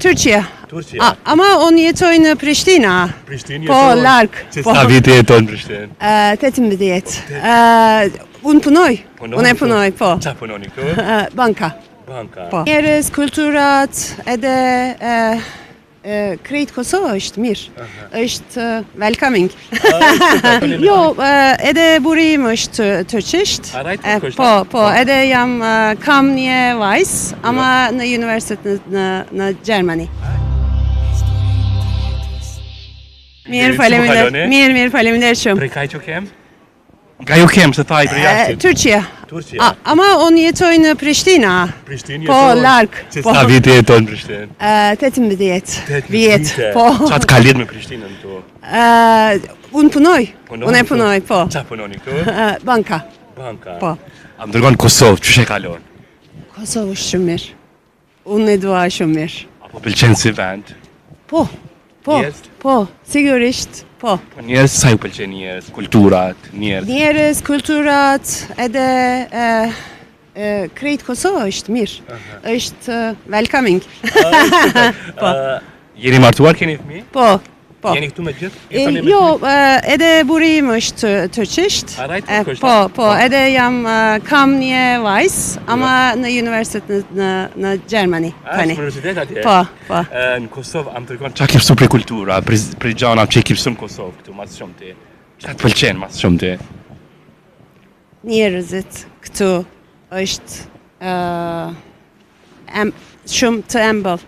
Turqia. Turqia. Ama unë jetoj në Prishtina. Prishtinë Po, jeton? larg. Po. Sa vite jeton në Prishtinë? 18. Unë punoj. Unë punoj, po. Qa punoni këtu? Banka. Banka. Po. Njerëz, kulturat, edhe krejt Kosova është mirë. Është welcoming. Jo, edhe burim është turqisht. A rajt turqisht? Po, edhe jam kam një vajzë, ama në universitet në Gjermani. Mirë, faleminderit shumë. Prej kaj që kem? Nga ju kem, se thaj për jashtë? Turqia. Turqia. Ama unë jetoj në Prishtina. Prishtinë Po, jeton? larg. Sa vite jeton në Prishtinë? 18 vjet. Po. Qa të ka lidh me Prishtinën këtu? Unë punoj. Unë punoj, po. Qa punoni këtu? Banka. Banka. Po. A më dërgon Kosovë, që she kalon? Kosovë është shumë mirë. Unë e dua shumë mirë. Apo pëlqen si vend? Po. Njerëz? Po, sigurisht. Po. Po njerëz, sa ju pëlqen njerëz? Kulturat, njerëz? Njerëz, kulturat, edhe krejt Kosova është mirë. Është welcoming. Jeni martuar, keni fëmijë? Po. Jeni këtu me gjithë? Jo, edhe burim është turqisht. A rajt turqisht? Po, edhe jam kam një vajzë, ama në universitet në Gjermani. A, është universitet atje? Po. Në Kosovë, am të rikon, qa ki mësu prej kultura, prej gjana që ki mësu në Kosovë këtu, mas shumë ti? Qa të pëlqen mas shumë ti? Njerëzit këtu është shumë të embël.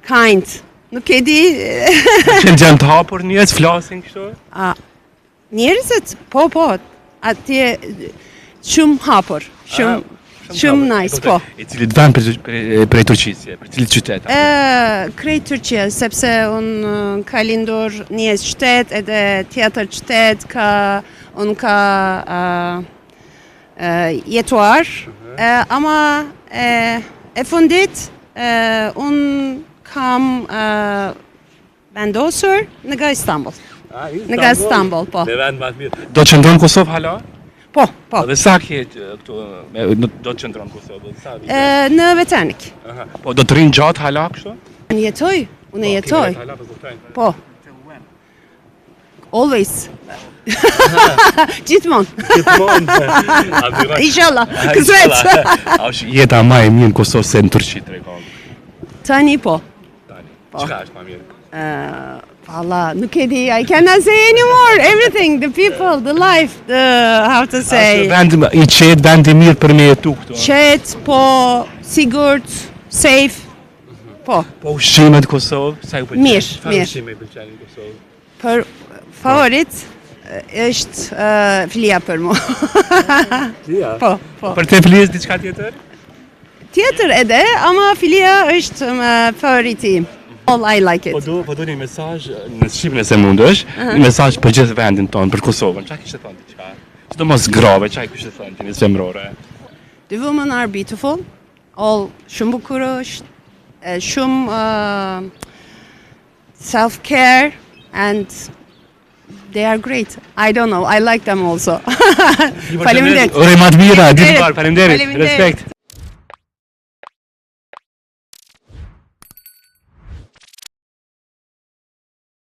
Kind. Nuk e di. Qenë gjenë të hapur njerëz, flasin kështu? Njerëzit, po, atje shumë hapur, shumë nice, po. E cilit vend prej Turqisje, për cilit qytet? Krejt Turqia, sepse unë ka lindur një qytet, edhe tjetër qytet, unë ka jetuar, ama e fundit, unë kam vendosur nga Istanbul. Nga Istanbul, po. Në vend ma të mirë. Do të qëndron Kosovë hala? Po. Dhe sa kjetë këtu, do të qëndron Kosovë? Në Veternik. Po, do të rinë gjatë hala kështu? Unë jetoj. Po. Always. Gjithmon. Inshallah. Kësvet. Jeta ma e mirë në Kosovë se në Turqi të rekonë? Tani po. Qka është ma mirë? Valla, nuk e di, I cannot say anymore. Everything, the people, the life, how to say. I qetë vend i mirë për me jetu këtu? Qetë, po, sigurt, safe, po. Po ushqimet Kosovë, sa ju pëlqen? Mirë. Fa ushqime i pëlqen në Kosovë? Për favorit, është filia për mu. Filia? Po. Për te filijes diçka tjetër? Tjetër edhe, ama filia është favoriti. All I like it. Po do një mesazh në Shqipën e se mundësh, një mesazh për gjithë vendin tonë, për Kosovën. Qa kishte thonë diçka? Çdo mos grave, qa kishte thonë ti në zemrore? The women are beautiful. All shumë bukur është, shumë self-care and they are great. I don't know, I like them also. Faleminderit. Ore ma të mira, ditë parë, faleminderit, respekt.